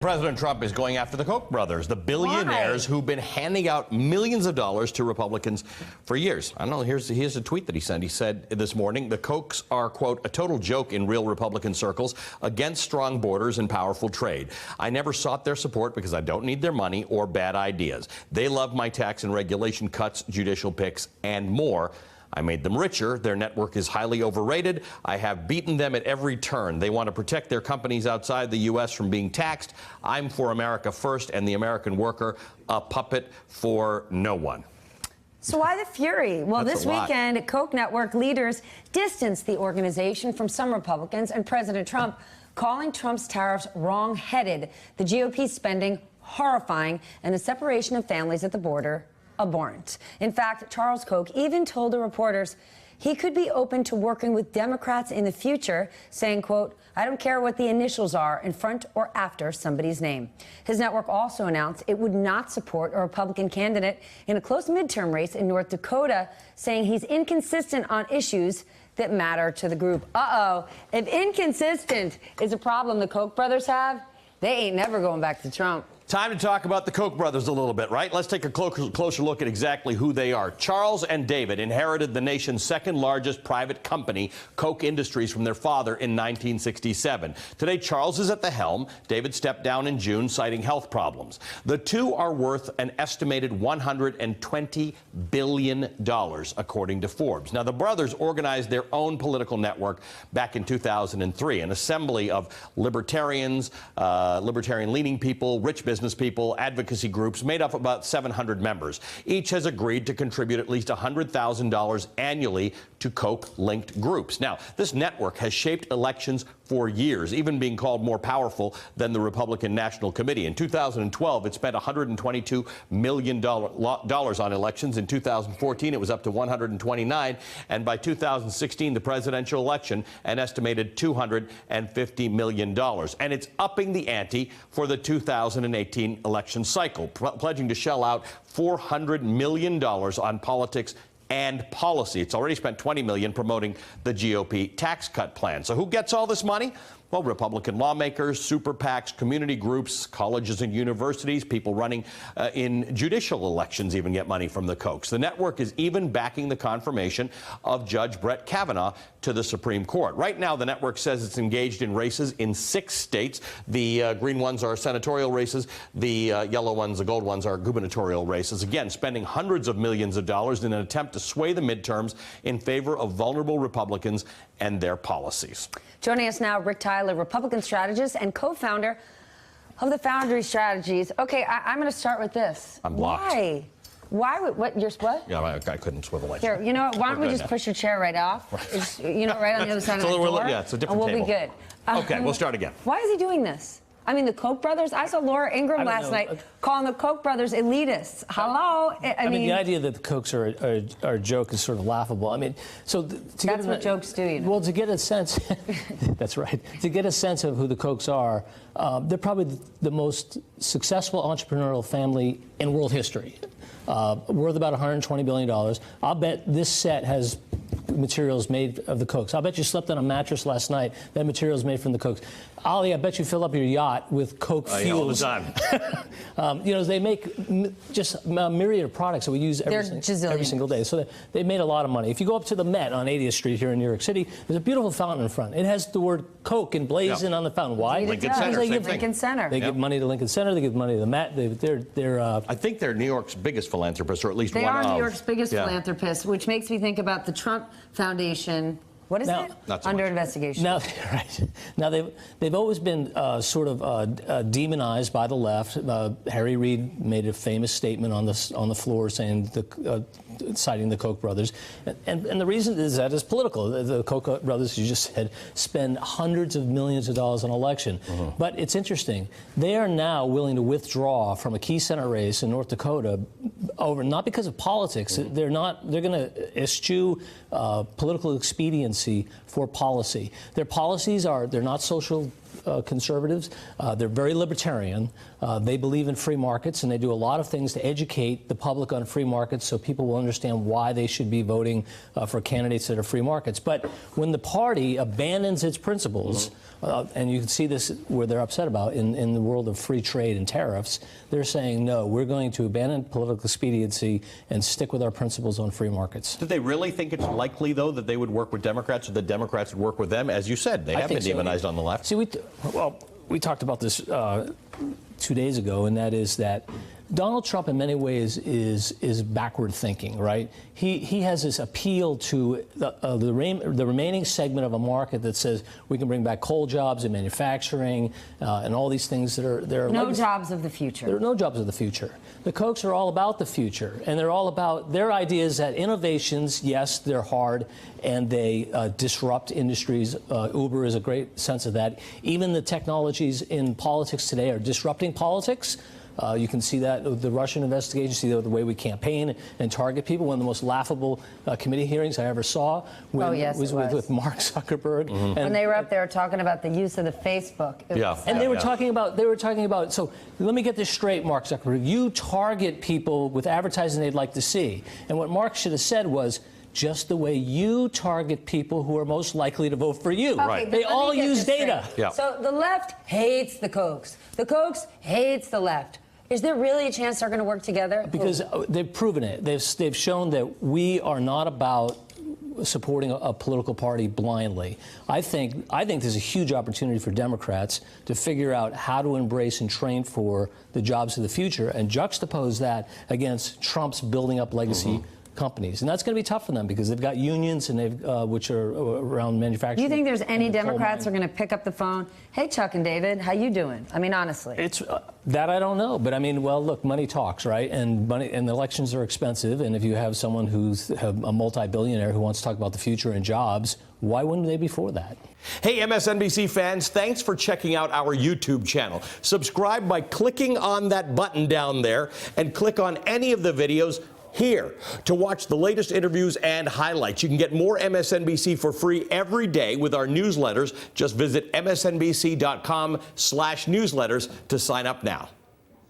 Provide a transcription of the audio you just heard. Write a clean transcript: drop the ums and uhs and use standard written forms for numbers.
President Trump is going after the Koch brothers, the billionaires who've been handing out millions of dollars to Republicans for years. I don't know, here's a tweet that he sent. He said this morning, the Kochs are, quote, a total joke in real Republican circles against strong borders and powerful trade. I never sought their support because I don't need their money or bad ideas. They love my tax and regulation cuts, judicial picks, and more. I made them richer. Their network is highly overrated. I have beaten them at every turn. They want to protect their companies outside the U.S. from being taxed. I'm for America first and the American worker, a puppet for no one. So why the fury? Well, this weekend, Koch network leaders distanced the organization from some Republicans and President Trump, calling Trump's tariffs wrong-headed, the GOP spending horrifying, and the separation of families at the border abhorrent. In fact, Charles Koch even told the reporters he could be open to working with Democrats in the future, saying, quote, I don't care what the initials are in front or after somebody's name. His network also announced it would not support a Republican candidate in a close midterm race in North Dakota, saying he's inconsistent on issues that matter to the group. Uh-oh. If inconsistent is a problem the Koch brothers have, they ain't never going back to Trump. Time to talk about the Koch brothers a little bit, right? Let's take a closer look at exactly who they are. Charles and David inherited the nation's second largest private company, Koch Industries, from their father in 1967. Today, Charles is at the helm. David stepped down in June, citing health problems. The two are worth an estimated $120 billion, according to Forbes. Now, the brothers organized their own political network back in 2003, an assembly of libertarians, libertarian-leaning people, rich business people, advocacy groups, made up about 700 members. Each has agreed to contribute at least $100,000 annually to Koch-linked groups. Now, this network has shaped elections for years, even being called more powerful than the Republican National Committee. In 2012, it spent $122 million on elections. In 2014, it was up to $129. And by 2016, the presidential election, an estimated $250 million. And it's upping the ante for the 2018 election cycle, pledging to shell out $400 million on politics and policy. It's already spent $20 million promoting the GOP tax cut plan. So who gets all this money? Well, Republican lawmakers, super PACs, community groups, colleges and universities, people running in judicial elections even get money from the Kochs. The network is even backing the confirmation of Judge Brett Kavanaugh to the Supreme Court. Right now, the network says it's engaged in races in 6 states. The green ones are senatorial races. The yellow ones, the gold ones, are gubernatorial races. Again, spending hundreds of millions of dollars in an attempt to sway the midterms in favor of vulnerable Republicans and their policies. Joining us now, Rick Tyler, Republican strategist and co-founder of the Foundry Strategies. Okay, I'm going to start with this. I'm blocked. Why? What? You're what? Yeah, I couldn't swivel like Here, you know what? Why don't we just push your chair right off? Just, you know, right on the other side of the door. Yeah, it's a different table. And we'll be good. Okay, we'll start again. Why is he doing this? I mean, the Koch brothers, I saw Laura Ingraham last night calling the Koch brothers elitists. Hello? I mean, the idea that the Kochs are a joke is sort of laughable. I mean, so that's what jokes do, you know? Well, to get a sense, that's right, to get a sense of who the Kochs are, they're probably the most successful entrepreneurial family in world history, worth about $120 billion. I'll bet this set has materials made of the Kochs. I'll bet you slept on a mattress last night. That material is made from the Kochs. Ali, I bet you fill up your yacht with Koch fuels. All the time. You know, they make just a myriad of products that we use every single day. So they made a lot of money. If you go up to the Met on 80th Street here in New York City, there's a beautiful fountain in front. It has the word Koch emblazoned on the fountain. Why? Lincoln Center. Lincoln Center. They give money to Lincoln Center. They give money to the Met. I think they're New York's biggest philanthropists, or at least they one of. They are New York's biggest philanthropists, which makes me think about the Trump Foundation. What is it? Not so Under much. Investigation. Now, right. Now they've always been sort of demonized by the left. Harry Reid made a famous statement on the floor saying citing the Koch brothers, and the reason is that it's political. The Koch brothers, you just said, spend hundreds of millions of dollars on election. But it's interesting. They are now willing to withdraw from a key Senate race in North Dakota over not because of politics. They're going to eschew political expediency for policy. Their policies they're not social conservatives. They're very libertarian. They believe in free markets, and they do a lot of things to educate the public on free markets so people will understand why they should be voting for candidates that are free markets. But when the party abandons its principles, and you can see this where they're upset about in the world of free trade and tariffs, they're saying, no, we're going to abandon political expediency and stick with our principles on free markets. Do they really think it's likely, though, that they would work with Democrats or the Democrats would work with them? As you said, they have been demonized on the left. See, we talked about this 2 days ago, and that is that Donald Trump, in many ways, is backward thinking, right? He has this appeal to the remaining segment of a market that says we can bring back coal jobs and manufacturing and all these things that are no jobs of the future. There are no jobs of the future. The Kochs are all about the future, and they're all about their ideas that innovations, yes, they're hard, and they disrupt industries. Uber is a great sense of that. Even the technologies in politics today are disrupting politics. You can see that with the Russian investigation, see the way we campaign and target people. One of the most laughable committee hearings I ever saw was with Mark Zuckerberg. And when they were up there talking about the use of the Facebook. And they were talking about, so let me get this straight, Mark Zuckerberg. You target people with advertising they'd like to see. And what Mark should have said was, just the way you target people who are most likely to vote for you. Okay, right. They all use data. Yeah. So the left hates the Kochs. The Kochs hates the left. Is there really a chance they're going to work together? Because they've proven it. They've shown that we are not about supporting a political party blindly. I think there's a huge opportunity for Democrats to figure out how to embrace and train for the jobs of the future and juxtapose that against Trump's building up legacy companies. And that's going to be tough for them because they've got unions and which are around manufacturing. Do you think there's any Democrats who are going to pick up the phone? Hey, Chuck and David, how you doing? I mean, honestly. It's that I don't know. But I mean, well, look, money talks, right? And elections are expensive. And if you have someone who's a multi-billionaire who wants to talk about the future and jobs, why wouldn't they be for that? Hey, MSNBC fans, thanks for checking out our YouTube channel. Subscribe by clicking on that button down there and click on any of the videos here to watch the latest interviews and highlights. You can get more MSNBC for free every day with our newsletters. Just visit msnbc.com/newsletters to sign up now.